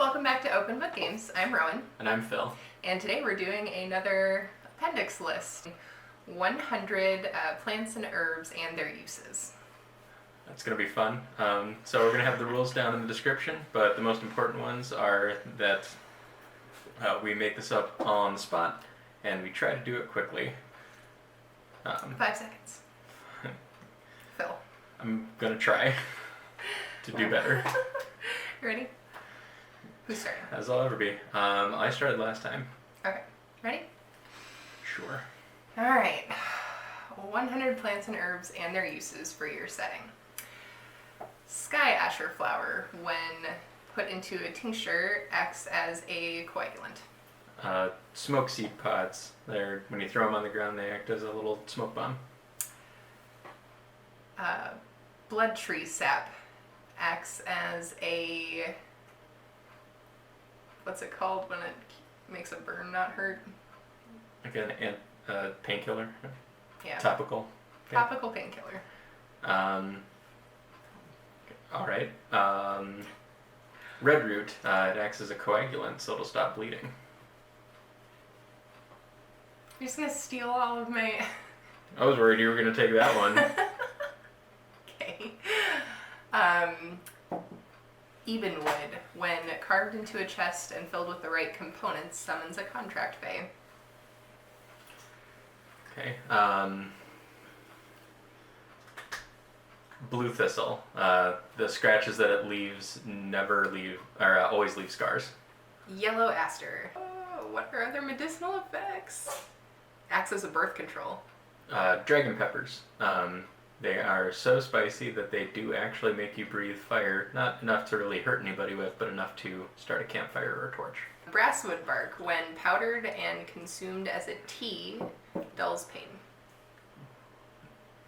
Welcome back to Open Book Games. I'm Rowan. And I'm Phil. And today we're doing another appendix list. 100 plants and herbs and their uses. That's going to be fun. So we're going to have the rules down in the description, but the most important ones are that we make this up on the spot, and we try to do it quickly. 5 seconds. Phil. I'm going to try to do better. You ready? Who's starting? As I'll ever be. I started last time. Okay. Ready? Sure. Alright. 100 plants and herbs and their uses for your setting. Sky asher flower, when put into a tincture, acts as a coagulant. Smoke seed pods. When you throw them on the ground, they act as a little smoke bomb. Blood tree sap acts as a... What's it called when it makes a burn not hurt? Like a painkiller? Yeah. Topical? Topical painkiller. Alright. Red root, it acts as a coagulant, so it'll stop bleeding. You're just going to steal all of my... I was worried you were going to take that one. Okay. Ebenwood, when carved into a chest and filled with the right components, summons a contract fae. Okay. Blue thistle. The scratches that it leaves always leave scars. Yellow aster. Oh, what are other medicinal effects? Acts as a birth control. Dragon peppers. They are so spicy that they do actually make you breathe fire. Not enough to really hurt anybody with, but enough to start a campfire or a torch. Brasswood bark, when powdered and consumed as a tea, dulls pain.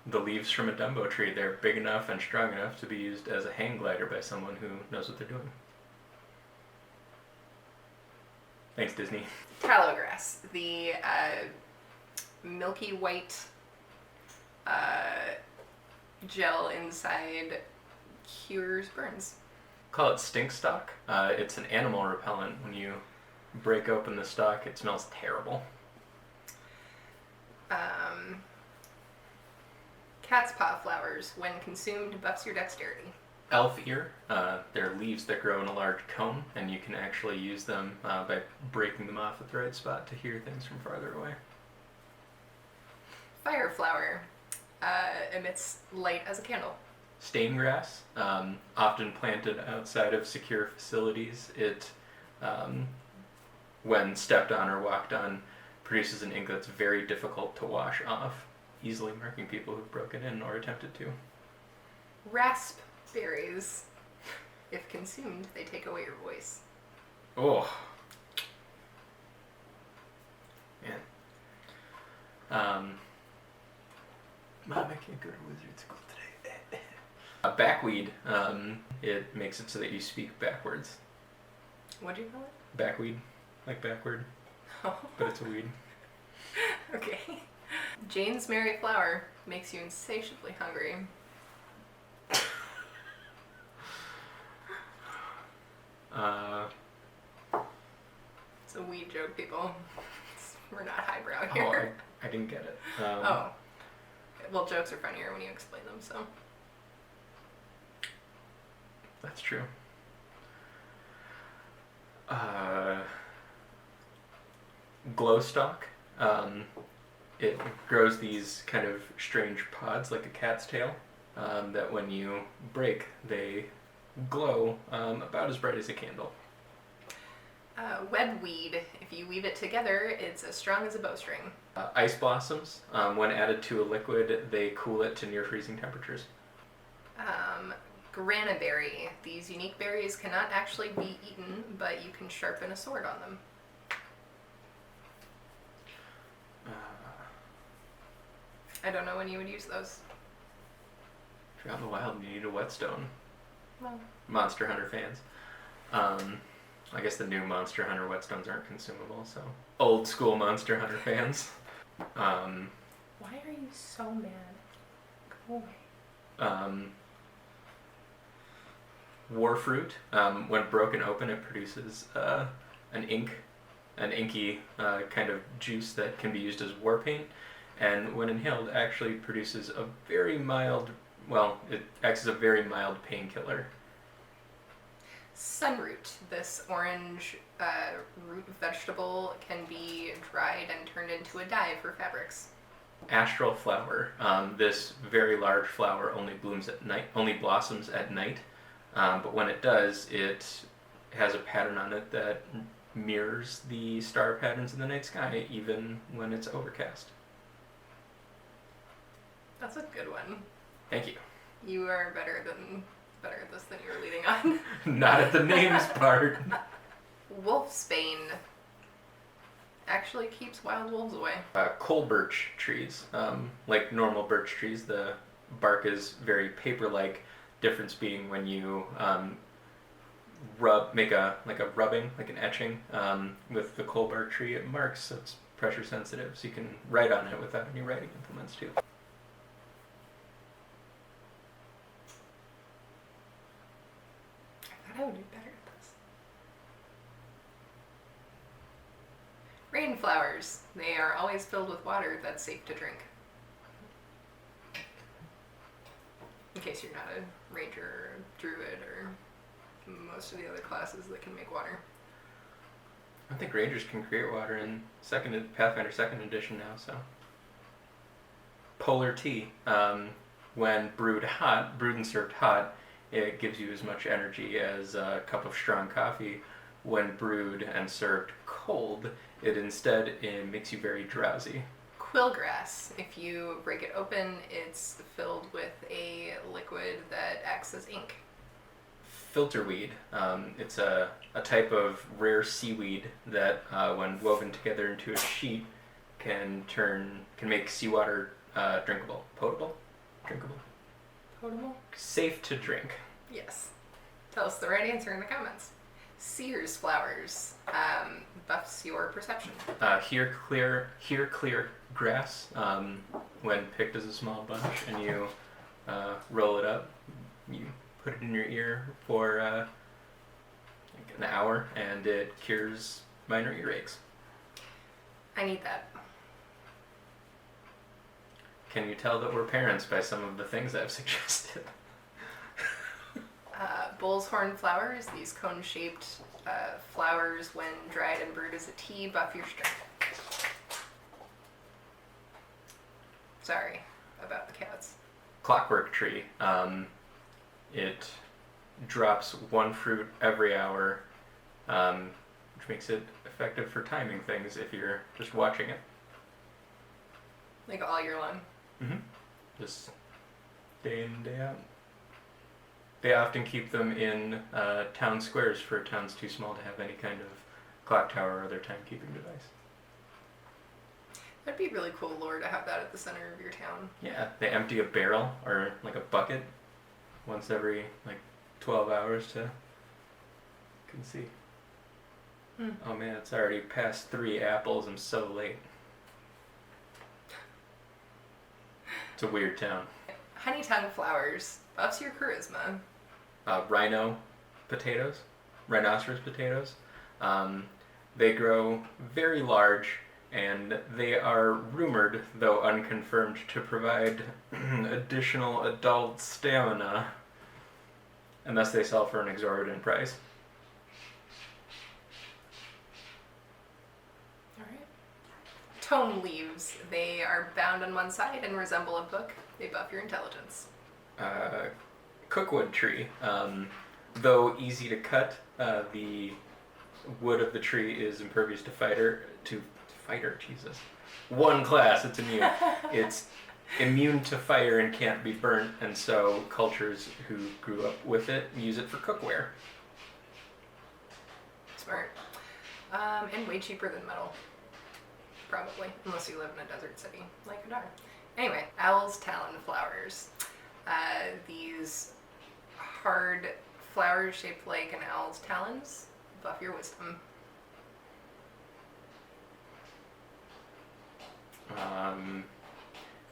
The leaves from a Dumbo tree, they're big enough and strong enough to be used as a hang glider by someone who knows what they're doing. Thanks, Disney. Tallow grass, the milky white gel inside cures burns. Call it stink stalk. It's an animal repellent. When you break open the stalk, it smells terrible. Cat's paw flowers, when consumed, buffs your dexterity. Elf ear. They're leaves that grow in a large cone, and you can actually use them by breaking them off at the right spot to hear things from farther away. Fire flower, emits light as a candle. Stain grass, often planted outside of secure facilities. It, when stepped on or walked on, produces an ink that's very difficult to wash off, easily marking people who've broken in or attempted to. Raspberries, if consumed, they take away your voice. Oh. Man. Mom, I can't go to wizard school today. Backweed. It makes it so that you speak backwards. What'd you call it? Backweed. Like backward. Oh. But it's a weed. Okay. Jane's Merry Flower makes you insatiably hungry. It's a weed joke, people. We're not highbrow here. I didn't get it. Well, jokes are funnier when you explain them, so. That's true. Glow stalk. It grows these kind of strange pods like a cat's tail that when you break, they glow about as bright as a candle. Webweed, if you weave it together, it's as strong as a bowstring. Ice blossoms, when added to a liquid, they cool it to near freezing temperatures. Granaberry. These unique berries cannot actually be eaten, but you can sharpen a sword on them. I don't know when you would use those. If you're out in the wild and you need a whetstone. Well, Monster Hunter fans. I guess the new Monster Hunter whetstones aren't consumable, so old school Monster Hunter fans. why are you so mad? Go away. Warfruit. When broken open, it produces an inky kind of juice that can be used as war paint. And when inhaled, actually produces a very mild, well, it acts as a very mild painkiller. Sunroot. This orange root vegetable can be dried and turned into a dye for fabrics. Astral flower. This very large flower only blooms at night, only blossoms at night. But when it does, it has a pattern on it that mirrors the star patterns in the night sky, even when it's overcast. That's a good one. Thank you. You are better at this than you were leading on. Not at the names part. Wolfsbane actually keeps wild wolves away. Coal birch trees. Like normal birch trees, the bark is very paper-like. Difference being when you make a rubbing, like an etching with the coal bark tree, it marks, so it's pressure sensitive, so you can write on it without any writing implements too. I thought I would do better at this. Rainflowers. They are always filled with water that's safe to drink. In case you're not a ranger or a druid or most of the other classes that can make water. I think rangers can create water in Pathfinder 2nd edition now, so. Polar tea. When brewed and served hot, it gives you as much energy as a cup of strong coffee. When brewed and served cold, it makes you very drowsy. Quillgrass. If you break it open, it's filled with a liquid that acts as ink. Filterweed. It's a type of rare seaweed that, when woven together into a sheet, can make seawater drinkable. Potable? Drinkable. Potable? Safe to drink. Yes. Tell us the right answer in the comments. Sears flowers. Buffs your perception. Here clear grass. When picked as a small bunch and you roll it up, you put it in your ear for like an hour, and it cures minor earaches. I need that. Can you tell that we're parents by some of the things I've suggested? Bull's horn flowers. These cone-shaped flowers, when dried and brewed as a tea, buff your strength. Sorry about the cats. Clockwork tree. It drops one fruit every hour, which makes it effective for timing things if you're just watching it. Like all year long. Mm-hmm. Just day in, day out. They often keep them in town squares for towns too small to have any kind of clock tower or other timekeeping device. That'd be really cool lore to have that at the center of your town. Yeah, they empty a barrel or like a bucket once every like 12 hours to see. Oh man, it's already past 3 apples. I'm so late. It's a weird town. Honey tongue flowers. Buffs your charisma. Rhinoceros potatoes. They grow very large, and they are rumored, though unconfirmed, to provide additional adult stamina, unless they sell for an exorbitant price. Alright. Tome leaves. They are bound on one side and resemble a book. They buff your intelligence. Cookwood tree. Though easy to cut, the wood of the tree is impervious to fighter. Jesus. One class, it's immune. It's immune to fire and can't be burnt, and so cultures who grew up with it use it for cookware. Smart. And way cheaper than metal. Probably. Unless you live in a desert city like Hadar. Anyway, owl's talon flowers. These hard flowers shaped like an owl's talons buff your wisdom.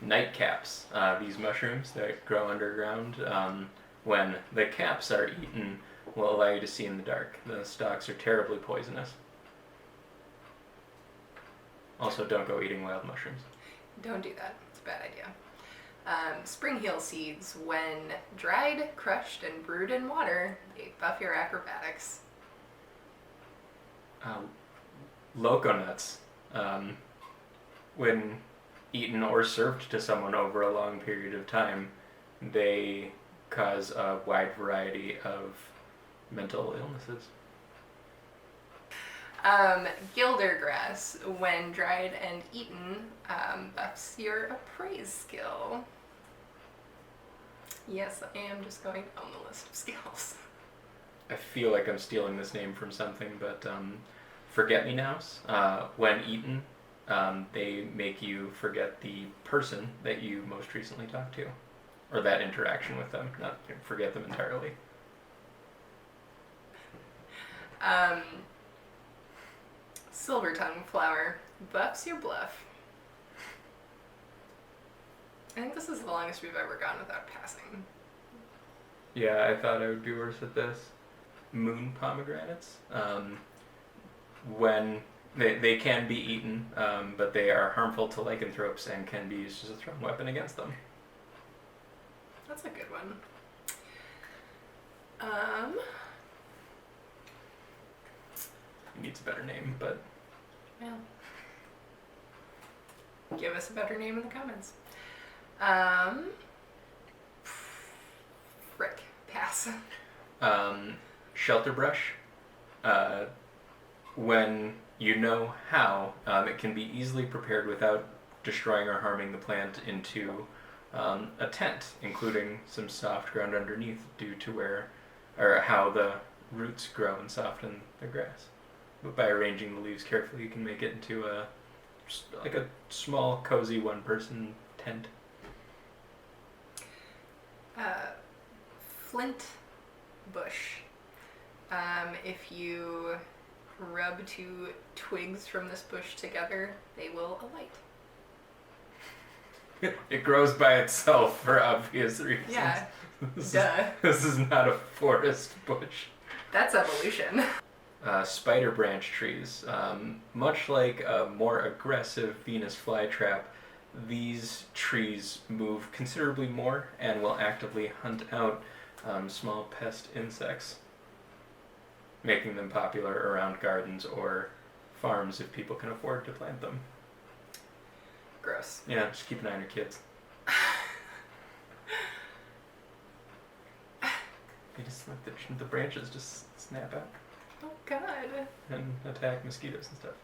Nightcaps. These mushrooms that grow underground When the caps are eaten, will allow you to see in the dark. The stalks are terribly poisonous. Also, don't go eating wild mushrooms. Don't do that. It's a bad idea. Spring heel seeds, when dried, crushed, and brewed in water, they buff your acrobatics. Loco nuts, when eaten or served to someone over a long period of time, they cause a wide variety of mental illnesses. Gildergrass, when dried and eaten, buffs your appraise skill. Yes, I am just going on the list of skills. I feel like I'm stealing this name from something, but forget-me-nows, when eaten, they make you forget the person that you most recently talked to, or that interaction with them, not forget them entirely. Silver tongue flower, buffs your bluff. I think this is the longest we've ever gone without passing. Yeah, I thought I would be worse at this. Moon pomegranates, when they can be eaten, but they are harmful to lycanthropes and can be used as a thrown weapon against them. That's a good one. It needs a better name, but Well, give us a better name in the comments. Frick, pass. Shelter brush, when you know how, it can be easily prepared without destroying or harming the plant into a tent, including some soft ground underneath due to how the roots grow and soften the grass. But by arranging the leaves carefully, you can make it into a small, cozy one-person tent. Flint bush. If you rub 2 twigs from this bush together, they will alight. It grows by itself for obvious reasons. Yeah, Duh. This is not a forest bush. That's evolution. Spider branch trees. Much like a more aggressive Venus flytrap, these trees move considerably more and will actively hunt out small pest insects, making them popular around gardens or farms if people can afford to plant them. Gross. Yeah, just keep an eye on your kids. You just let the branches just snap out Oh God. and attack mosquitoes and stuff.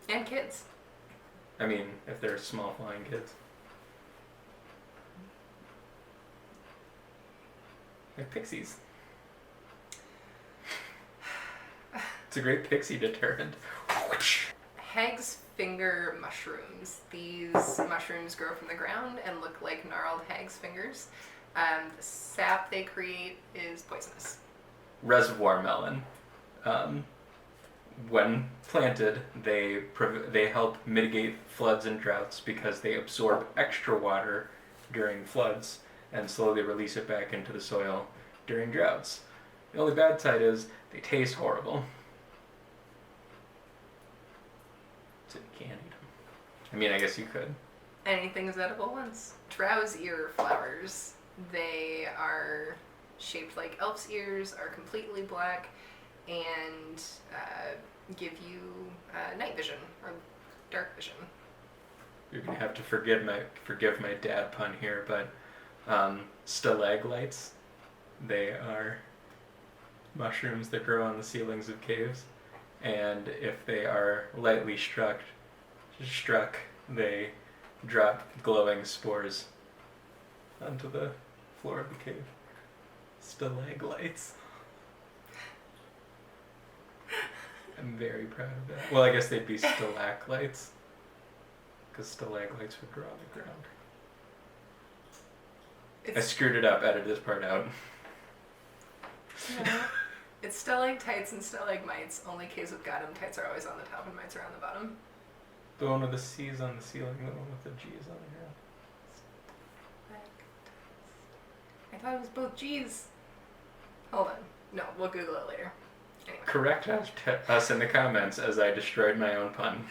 And kids. I mean, if they're small flying kids. Like pixies. It's a great pixie deterrent. Hag's finger mushrooms. These mushrooms grow from the ground and look like gnarled hag's fingers. The sap they create is poisonous. Reservoir melon. When planted, they help mitigate floods and droughts because they absorb extra water during floods and slowly release it back into the soil during droughts. The only bad side is they taste horrible. So you can't eat them. I mean, I guess you could. Anything's edible once. Drow's ear flowers. They are shaped like elf's ears, are completely black, and give you night vision or dark vision. You're gonna have to forgive my dad pun here, but stalagmites, they are mushrooms that grow on the ceilings of caves, and if they are lightly struck, they drop glowing spores onto the floor of the cave. Stalagmites. I'm very proud of that. Well, I guess they'd be stalactites, because stalagmites would grow on the ground. I screwed it up, edited this part out. Yeah. It's stalactites and stalagmites, only K's with Gotham tights are always on the top and mites are on the bottom. The one with the C's on the ceiling, the one with the G's on the ground. I thought it was both G's. Hold on. No, we'll Google it later. Anyway. Correct us in the comments as I destroyed my own pun.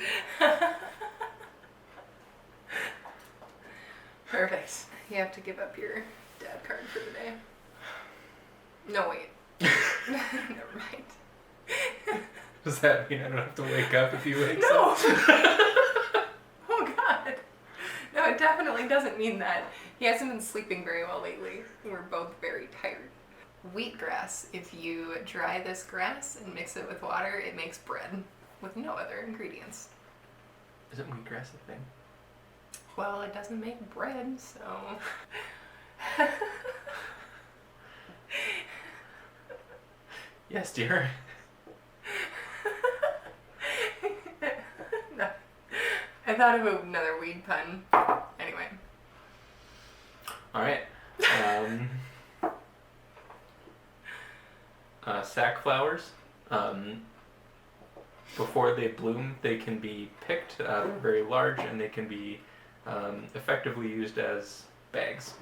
Perfect. You have to give up your dad card for the day. No, wait. Never mind. Does that mean I don't have to wake up if he wakes No! up? Oh, God. No, it definitely doesn't mean that. He hasn't been sleeping very well lately. We're both very tired. Wheatgrass. If you dry this grass and mix it with water, it makes bread with no other ingredients. Isn't wheatgrass a thing? Well, it doesn't make bread, so... Yes, dear. No. I thought of another weed pun. Anyway. Alright. Sackflowers. Before they bloom, they can be picked. They're very large, and they can be effectively used as bags.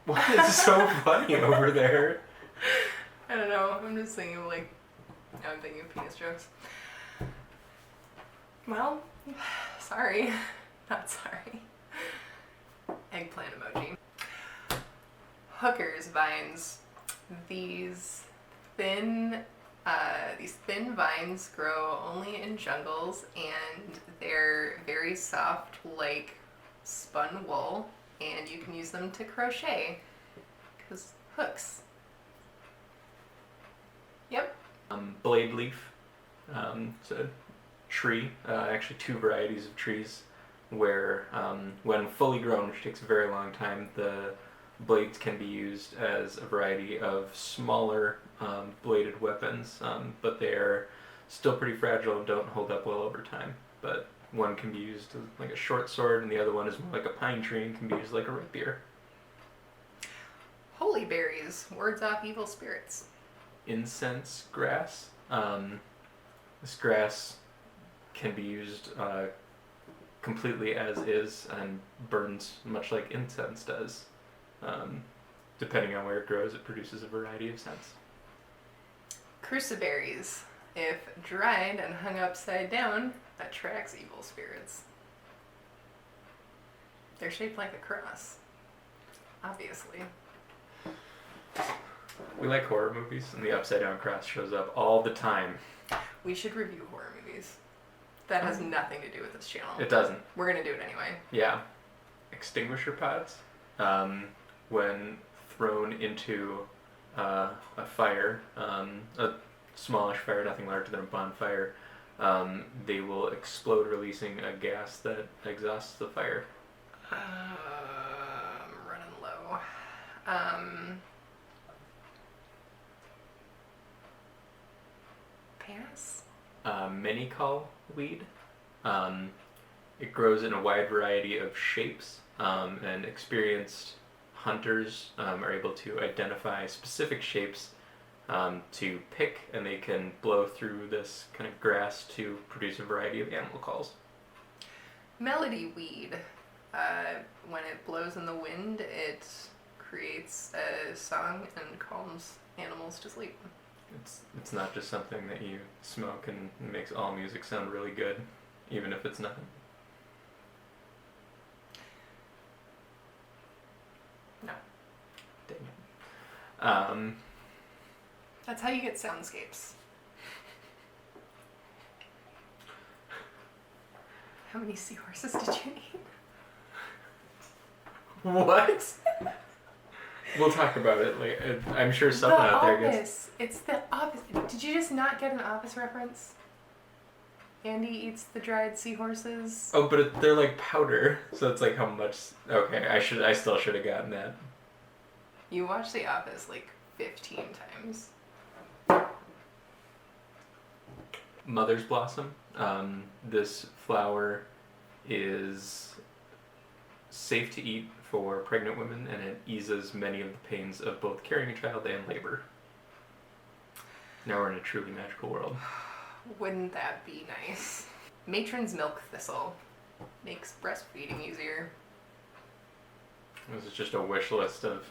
What is so funny over there? I don't know. I'm just thinking of now I'm thinking of penis jokes. Well, sorry. Not sorry. Eggplant emoji. Hookers vines. These thin vines grow only in jungles, and they're very soft, like spun wool, and you can use them to crochet because hooks. Yep. Blade leaf. It's a tree, actually two varieties of trees, where when fully grown, which takes a very long time, the blades can be used as a variety of smaller bladed weapons, but they're still pretty fragile and don't hold up well over time. But one can be used as like a short sword, and the other one is more like a pine tree and can be used like a rapier. Holy berries, wards off evil spirits. Incense grass. This grass can be used completely as is and burns much like incense does. Depending on where it grows, it produces a variety of scents. Cruciberries. If dried and hung upside down, attracts evil spirits. They're shaped like a cross. Obviously. We like horror movies, and the upside down cross shows up all the time. We should review horror movies. That has nothing to do with this channel. It doesn't. We're gonna do it anyway. Yeah. Extinguisher pods, when thrown into a fire, a smallish fire, nothing larger than a bonfire, they will explode, releasing a gas that exhausts the fire. I'm running low. Pass? Many-call weed. It grows in a wide variety of shapes, and experienced hunters are able to identify specific shapes to pick, and they can blow through this kind of grass to produce a variety of animal calls. Melody weed. When it blows in the wind, it creates a song and calms animals to sleep. It's not just something that you smoke and it makes all music sound really good, even if it's nothing. No. Dang it. That's how you get soundscapes. How many seahorses did you eat? What? We'll talk about it later. I'm sure someone out there gets... It's The Office. Did you just not get an Office reference? Andy eats the dried seahorses. Oh, but they're like powder, so it's like how much... Okay, I still should have gotten that. You watched The Office like 15 times. Mother's blossom. This flower is safe to eat for pregnant women, and it eases many of the pains of both carrying a child and labor. Now we're in a truly magical world. Wouldn't that be nice? Matron's milk thistle makes breastfeeding easier. This is just a wish list of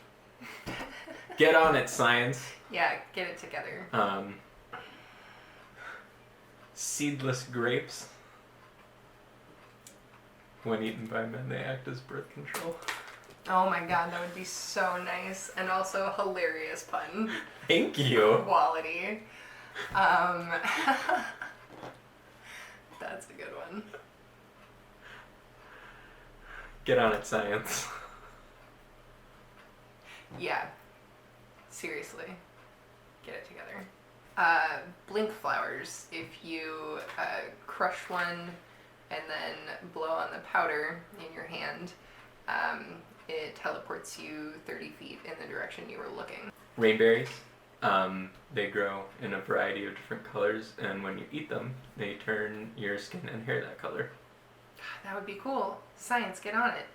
get on it, science. Yeah, get it together. Seedless grapes. When eaten by men, they act as birth control. Oh my god, that would be so nice. And also hilarious pun. Thank you. Quality. That's a good one. Get on it, science. Yeah. Seriously. Get it together. Blink flowers. If you crush one and then blow on the powder in your hand, it teleports you 30 feet in the direction you were looking. Rainberries. They grow in a variety of different colors, and when you eat them, they turn your skin and hair that color. That would be cool. Science, get on it.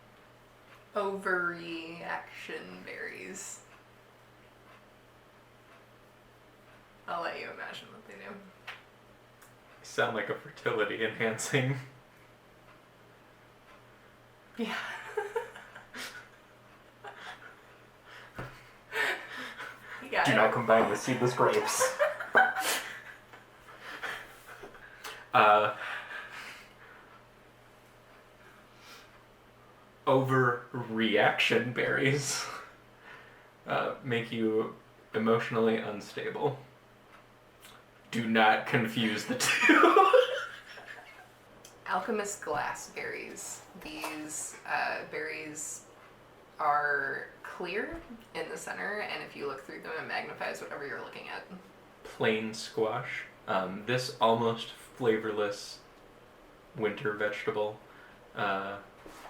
Overreaction berries. I'll let you imagine what they do. Sound like a fertility enhancing. Yeah. Yeah. Do not combine with seedless grapes. Overreaction berries make you emotionally unstable. Do not confuse the two. Alchemist glass berries. These berries are clear in the center, and if you look through them, it magnifies whatever you're looking at. Plain squash. This almost flavorless winter vegetable,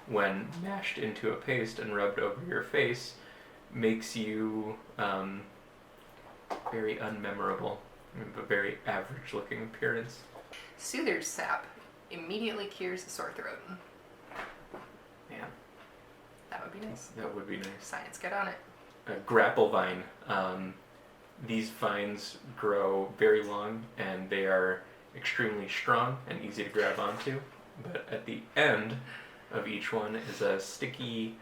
when mashed into a paste and rubbed over your face, makes you very unmemorable. You have a very average looking appearance. Soother's sap immediately cures a sore throat. Yeah, That would be nice. that would be nice. Science, get on it. A grapple vine. These vines grow very long and they are extremely strong and easy to grab onto. But at the end of each one is a sticky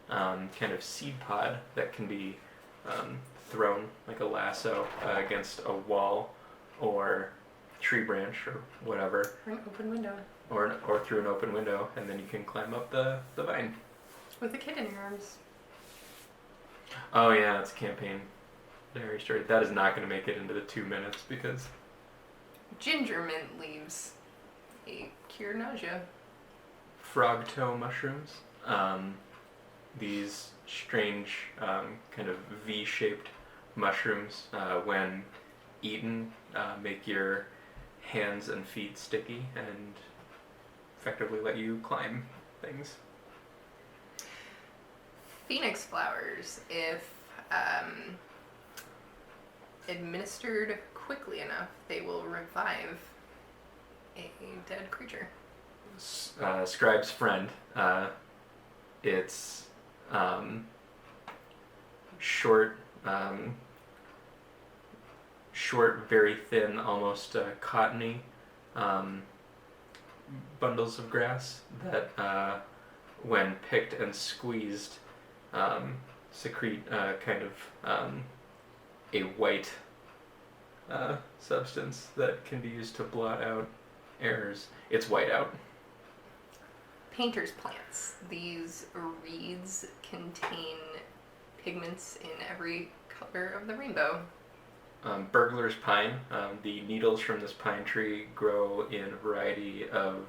kind of seed pod that can be thrown like a lasso against a wall or tree branch or whatever, Or an open window. or through an open window, and then you can climb up the vine. With a kid in your arms. Oh yeah, it's a campaign diary story. That is not going to make it into the 2 minutes because Ginger mint leaves. They cure nausea. frog toe mushrooms. These strange kind of V-shaped mushrooms, when eaten, make your hands and feet sticky and effectively let you climb things. Phoenix flowers. If administered quickly enough, they will revive a dead creature. Scribe's friend. It's short, short, very thin, almost cottony bundles of grass that, when picked and squeezed, secrete kind of a white substance that can be used to blot out errors. It's white out. Painter's plants. These reeds contain pigments in every color of the rainbow. Burglar's pine. The needles from this pine tree grow in a variety of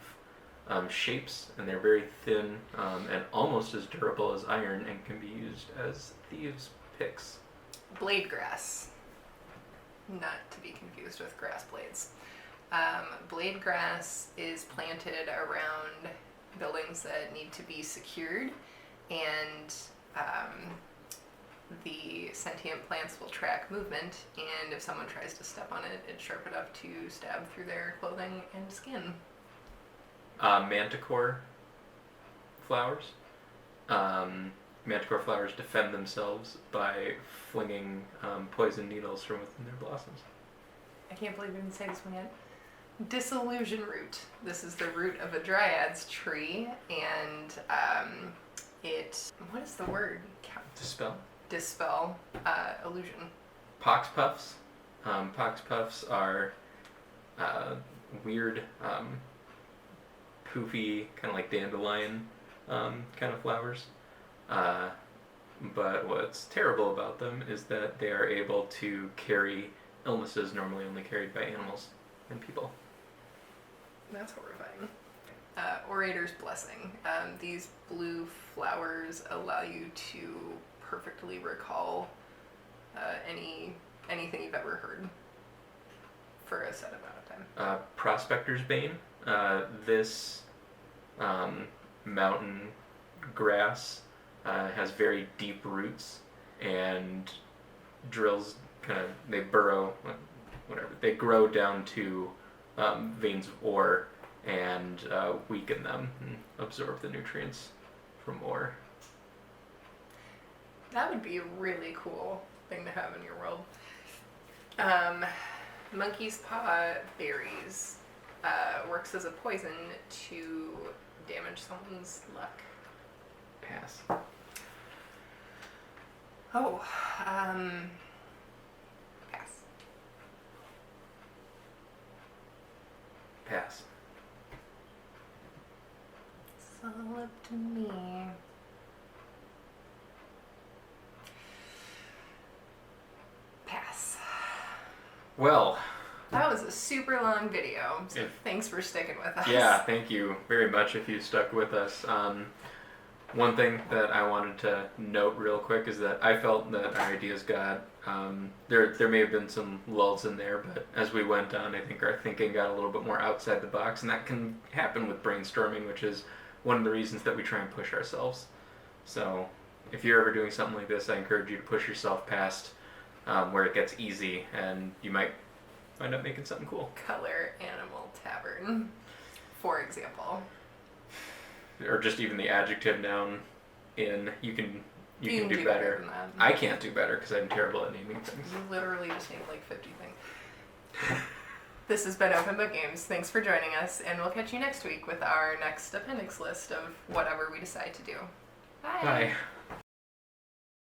shapes, and they're very thin and almost as durable as iron, and can be used as thieves' picks. Blade grass. Not to be confused with grass blades. Blade grass is planted around buildings that need to be secured, and the sentient plants will track movement, and if someone tries to step on it, it's sharp enough to stab through their clothing and skin. Manticore flowers. Manticore flowers defend themselves by flinging poison needles from within their blossoms. I can't believe we didn't say this one yet. Disillusion root. This is the root of a dryad's tree, and What is the word? Dispel. Dispel illusion. Pox puffs. Pox puffs are weird, poofy, kind of like dandelion kind of flowers. But what's terrible about them is that they are able to carry illnesses normally only carried by animals and people. That's horrifying. Orator's Blessing. These blue flowers allow you to perfectly recall anything you've ever heard for a set amount of time. Prospector's Bane. This mountain grass has very deep roots and drills they burrow, whatever. They grow down to veins of ore and weaken them and absorb the nutrients from ore. That would be a really cool thing to have in your world. Monkey's Paw Berries works as a poison to damage someone's luck. Pass. Oh, pass. Pass. It's all up to me. Pass. Well, that was a super long video, so thanks for sticking with us. Yeah, thank you very much if you stuck with us. One thing that I wanted to note real quick is that I felt that our ideas got, there may have been some lulls in there, but as we went on, I think our thinking got a little bit more outside the box, and that can happen with brainstorming, which is one of the reasons that we try and push ourselves. So if you're ever doing something like this, I encourage you to push yourself past where it gets easy, and you might find out making something cool. Color Animal Tavern, for example. Or just even the adjective noun in, you can do better. Than that. I can't do better because I'm terrible at naming things. You literally just named like 50 things. This has been Open Book Games. Thanks for joining us, and we'll catch you next week with our next appendix list of whatever we decide to do. Bye. Bye.